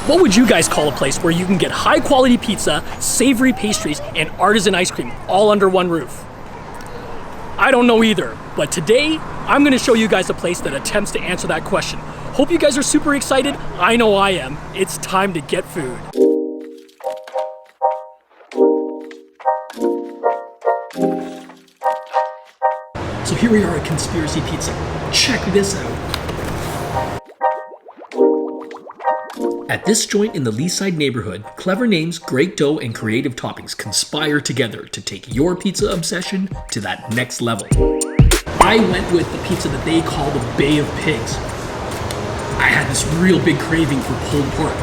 What would you guys call a place where you can get high quality pizza, savory pastries, and artisan ice cream all under one roof? I don't know either, but today I'm gonna show you guys a place that attempts to answer that question. Hope you guys are super excited. I know I am. It's time to get food. So here we are at Conspiracy Pizza. Check this out. At this joint in the Leaside neighborhood, clever names, great dough, and creative toppings conspire together to take your pizza obsession to that next level. I went with the pizza that they call the Bay of Pigs. I had this real big craving for pulled pork,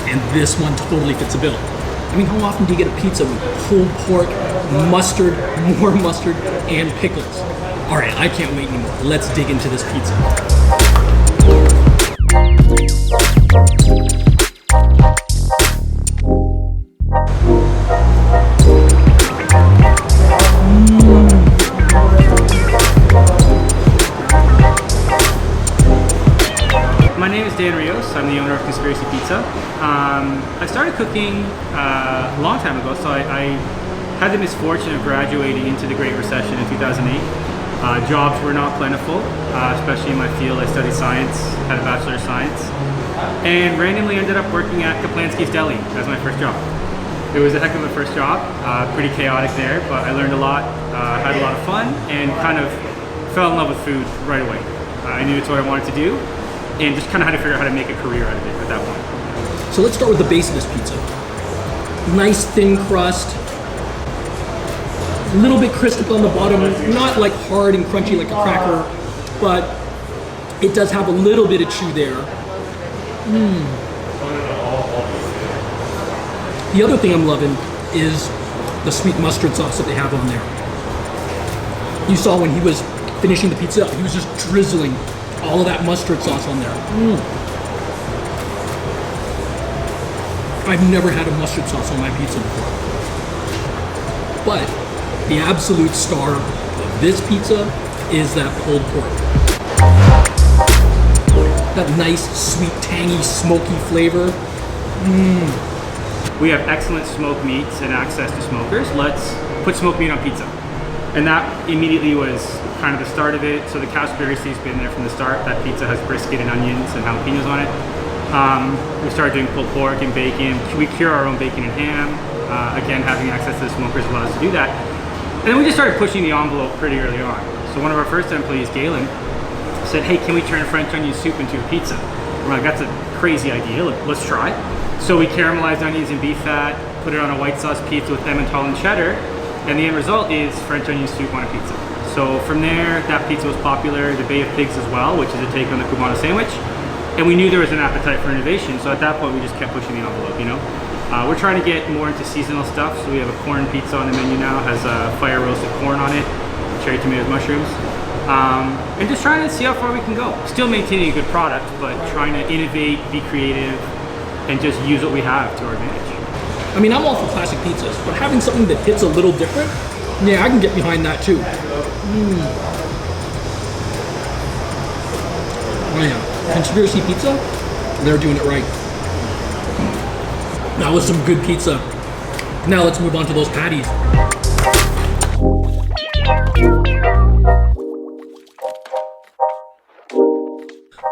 and this one totally fits the bill. I mean, how often do you get a pizza with pulled pork, mustard, more mustard, and pickles? All right, I can't wait anymore. Let's dig into this pizza. My name is Dan Rios. I'm the owner of Conspiracy Pizza. I started cooking a long time ago, so I had the misfortune of graduating into the Great Recession in 2008. Jobs were not plentiful, especially in my field. I studied science, had a Bachelor of Science, and randomly ended up working at Kaplansky's Deli as my first job. It was a heck of a first job, pretty chaotic there, but I learned a lot, had a lot of fun, and kind of fell in love with food right away. I knew it's what I wanted to do, and just kind of had to figure out how to make a career out of it at that point. So let's start with the base of this pizza. Nice thin crust, a little bit crisp on the bottom, not like hard and crunchy like a cracker, but it does have a little bit of chew there. The other thing I'm loving is the sweet mustard sauce that they have on there. You saw when he was finishing the pizza up, he was just drizzling all of that mustard sauce on there. I've never had a mustard sauce on my pizza before. But the absolute star of this pizza is that pulled pork. That nice, sweet, tangy, smoky flavor. We have excellent smoked meats and access to smokers. Let's put smoked meat on pizza. And that immediately was kind of the start of it. So the Conspiracy's been there from the start. That pizza has brisket and onions and jalapenos on it. We started doing pulled pork and bacon. We cure our own bacon and ham. Again, having access to the smokers allowed us to do that. And then we just started pushing the envelope pretty early on. So one of our first employees, Galen, said, hey, can we turn French onion soup into a pizza? We're like, that's a crazy idea, let's try. So we caramelized onions and beef fat, put it on a white sauce pizza with Emmental and cheddar, and the end result is French onion soup on a pizza. So from there, that pizza was popular, the Bay of Pigs as well, which is a take on the Cubano sandwich. And we knew there was an appetite for innovation, so at that point we just kept pushing the envelope, you know? We're trying to get more into seasonal stuff, so we have a corn pizza on the menu now, has fire roasted corn on it, cherry tomatoes, mushrooms, and just trying to see how far we can go. Still maintaining a good product, but trying to innovate, be creative, and just use what we have to our advantage. I mean, I'm all for classic pizzas, but having something that hits a little different, yeah, I can get behind that too. Oh yeah, Conspiracy Pizza, they're doing it right. That was some good pizza. Now let's move on to those patties.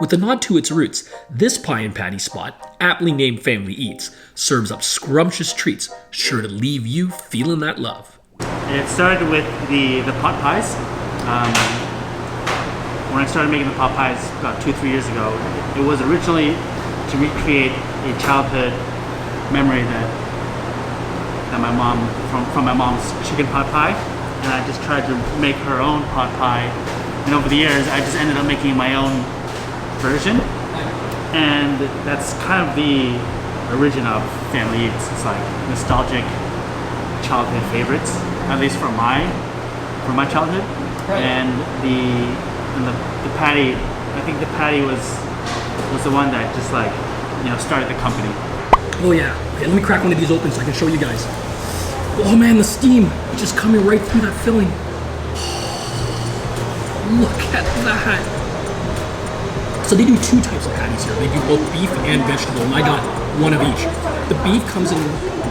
With a nod to its roots, this pie and patty spot, aptly named Phamily Eats, serves up scrumptious treats sure to leave you feeling that love. It started with the pot pies. When I started making the pot pies about 2-3 years ago, it was originally to recreate a childhood memory that my mom, from my mom's chicken pot pie, and I just tried to make her own pot pie, and over the years I just ended up making my own version, and that's kind of the origin of Phamily Eats. It's like nostalgic childhood favorites, at least from my childhood. Right. And the patty, I think the patty was the one that just like, you know, started the company. Oh yeah, okay, let me crack one of these open so I can show you guys. Oh man, the steam just coming right through that filling. Look at that. So they do two types of patties here. They do both beef and vegetable, and I got one of each. The beef comes in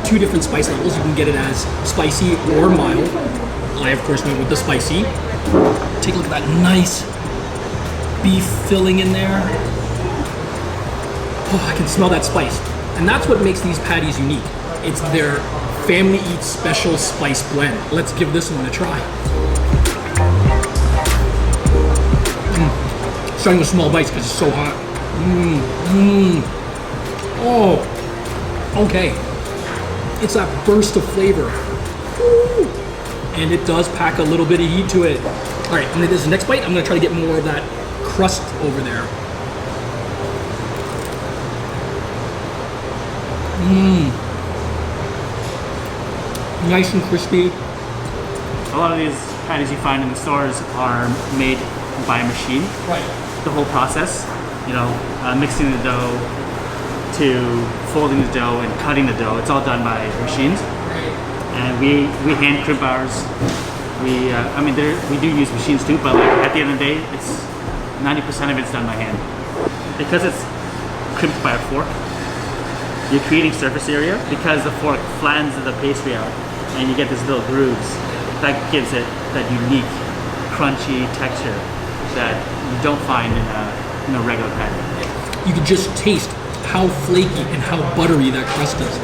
2 different spice levels. You can get it as spicy or mild. I, of course, went with the spicy. Take a look at that nice beef filling in there. Oh, I can smell that spice. And that's what makes these patties unique. It's their Family Eats special spice blend. Let's give this one a try. Starting with small bites because it's so hot. Oh, okay. It's that burst of flavor. Woo. And it does pack a little bit of heat to it. All right, and this next bite, I'm gonna try to get more of that crust over there. Nice and crispy. A lot of these patties you find in the stores are made by a machine. Right. The whole process, you know, mixing the dough to folding the dough and cutting the dough, it's all done by machines. Right. And we hand crimp ours. We do use machines too, but like at the end of the day, it's 90% of it's done by hand. Because it's crimped by a fork, you're creating surface area because the fork flattens the pastry out and you get these little grooves. That gives it that unique, crunchy texture that you don't find in a regular patty. You can just taste how flaky and how buttery that crust is.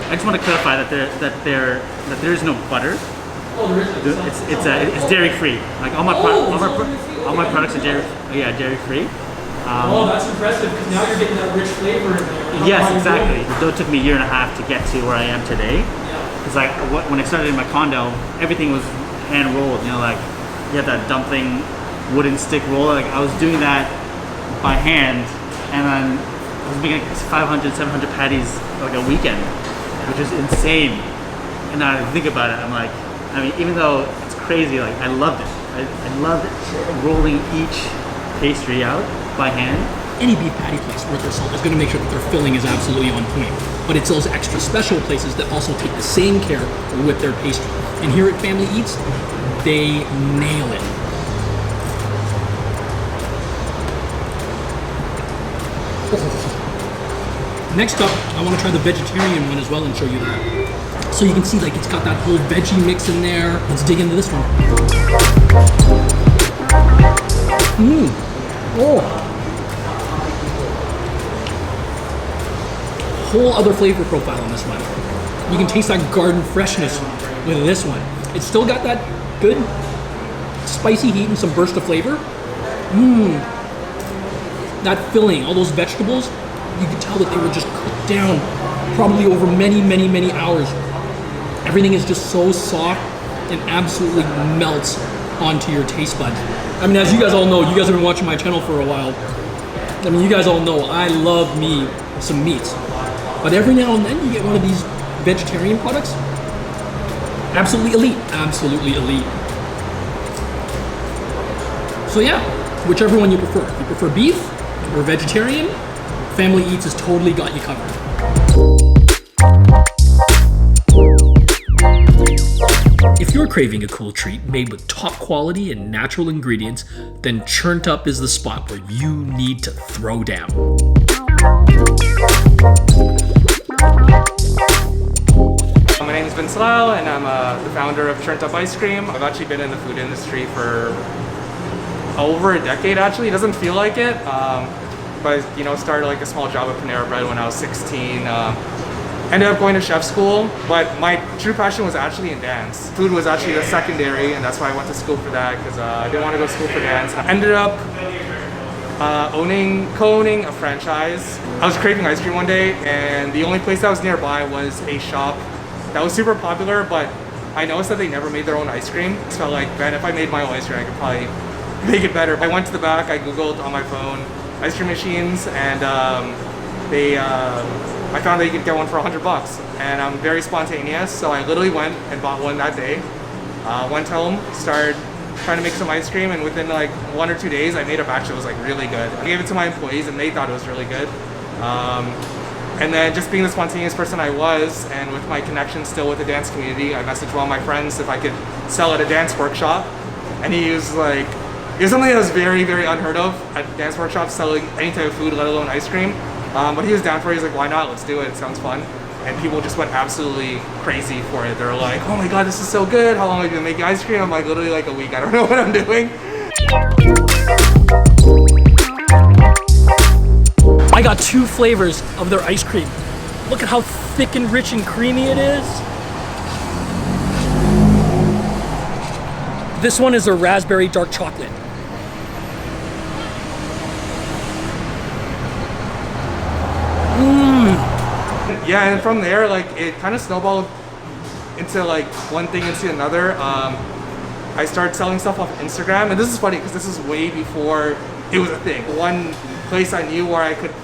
I just want to clarify that there is no butter. Oh, there is. It's dairy free. Like all my products are dairy free. Oh, that's impressive because now you're getting that rich flavor in there. Yes, exactly. The dough took me a year and a half to get to where I am today. It's like when I started in my condo, everything was hand rolled. You know, like you had that dumpling wooden stick roller. Like I was doing that by hand, and then I was making 500, 700 patties like a weekend, which is insane. And now I think about it, I'm like, I mean, even though it's crazy, like I loved it. I loved rolling each pastry out by hand. Any beef patty place worth their salt is going to make sure that their filling is absolutely on point. But it's those extra special places that also take the same care with their pastry. And here at Family Eats, they nail it. Oh. Next up, I want to try the vegetarian one as well and show you that. So you can see like it's got that whole veggie mix in there. Let's dig into this one. Oh. Whole other flavor profile on this one. You can taste that garden freshness with this one. It's still got that good spicy heat and some burst of flavor. That filling, all those vegetables, you can tell that they were just cooked down probably over many, many, many hours. Everything is just so soft and absolutely melts onto your taste buds. I mean, as you guys all know, you guys have been watching my channel for a while. I mean, you guys all know I love me some meats. But every now and then you get one of these vegetarian products. Absolutely elite. Absolutely elite. So yeah, whichever one you prefer. If you prefer beef or vegetarian, Family Eats has totally got you covered. If you're craving a cool treat made with top quality and natural ingredients, then Churnt Up is the spot where you need to throw down. My name is Ben Salal and I'm the founder of Churnt Up Ice Cream. I've actually been in the food industry for over a decade actually. It doesn't feel like it, but started like a small job at Panera Bread when I was 16. Ended up going to chef school, but my true passion was actually in dance. Food was actually the secondary, and that's why I went to school for that, because I didn't want to go to school for dance. I ended up co-owning a franchise. I was craving ice cream one day, and the only place that was nearby was a shop that was super popular, but I noticed that they never made their own ice cream. So I felt like, man, if I made my own ice cream, I could probably make it better. I went to the back, I Googled on my phone ice cream machines, and I found that you could get one for $100, and I'm very spontaneous, so I literally went and bought one that day. Went home, started trying to make some ice cream, and within like 1 or 2 days, I made a batch that was like really good. I gave it to my employees, and they thought it was really good. And then just being the spontaneous person I was, and with my connection still with the dance community, I messaged one of my friends if I could sell at a dance workshop, and he was like, It was something that was very, very unheard of at dance workshops, selling any type of food, let alone ice cream. But he was down for it. He's like, why not? Let's do it. It sounds fun. And people just went absolutely crazy for it. They were like, oh my God, this is so good. How long have you been making ice cream? I'm like, literally like a week. I don't know what I'm doing. I got 2 flavors of their ice cream. Look at how thick and rich and creamy it is. This one is a raspberry dark chocolate. Yeah, and from there, like, it kind of snowballed into like one thing into another. I started selling stuff off Instagram, and this is funny because this is way before it was a thing. One place I knew where I could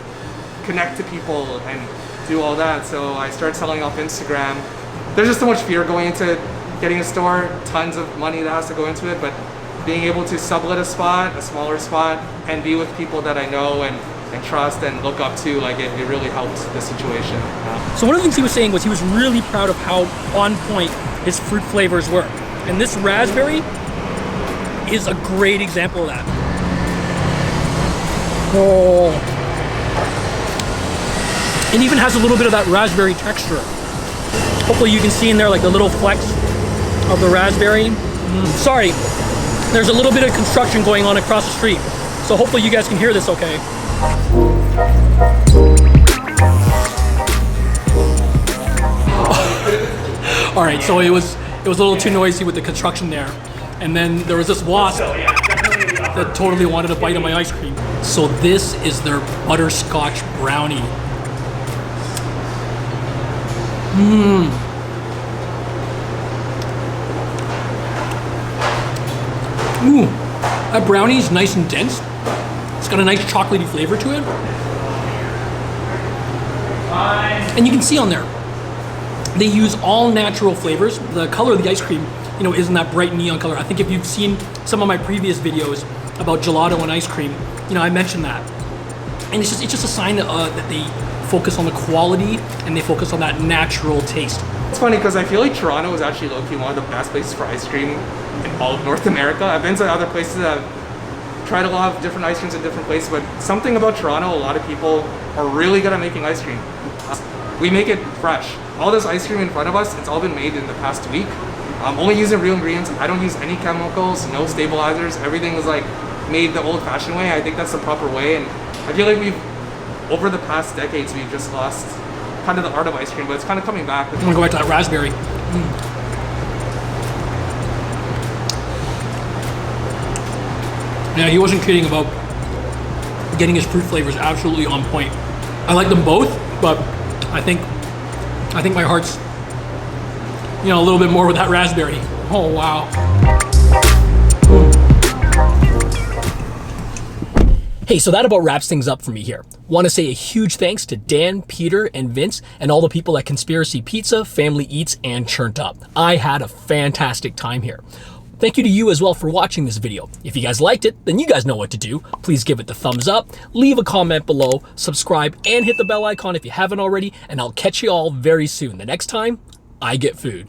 connect to people and do all that, so I started selling off Instagram. There's just so much fear going into getting a store, tons of money that has to go into it, but being able to sublet a spot, a smaller spot, and be with people that I know and trust and look up to, like, it really helped the situation. So one of the things he was saying was he was really proud of how on point his fruit flavors were. And this raspberry is a great example of that. Oh. It even has a little bit of that raspberry texture. Hopefully you can see in there like the little flecks of the raspberry. Sorry, there's a little bit of construction going on across the street. So hopefully you guys can hear this okay. All right, so it was a little too noisy with the construction there. And then there was this wasp that totally wanted a bite of my ice cream. So this is their butterscotch brownie. Ooh, that brownie is nice and dense. It's got a nice chocolatey flavor to it. And you can see on there, they use all natural flavors. The color of the ice cream, you know, isn't that bright neon color. I think if you've seen some of my previous videos about gelato and ice cream, you know, I mentioned that. And it's just a sign that they focus on the quality and they focus on that natural taste. It's funny because I feel like Toronto is actually low-key one of the best places for ice cream in all of North America. I've been to other places that have tried a lot of different ice creams in different places, but something about Toronto, a lot of people are really good at making ice cream. We make it fresh. All this ice cream in front of us, it's all been made in the past week. Only using real ingredients. I don't use any chemicals, no stabilizers. Everything is like made the old-fashioned way. I think that's the proper way, and I feel like over the past decades, we've just lost kind of the art of ice cream, but it's kind of coming back. I'm gonna go back to that raspberry. Yeah, he wasn't kidding about getting his fruit flavors absolutely on point. I like them both, but I think my heart's, you know, a little bit more with that raspberry. Oh wow. Hey, so that about wraps things up for me here. Want to say a huge thanks to Dan, Peter, and Vince, and all the people at Conspiracy Pizza, Phamily Eats, and Churnt Up. I had a fantastic time here. Thank you to you as well for watching this video. If you guys liked it, then you guys know what to do. Please give it the thumbs up, leave a comment below, subscribe, and hit the bell icon if you haven't already, and I'll catch you all very soon, the next time I get food.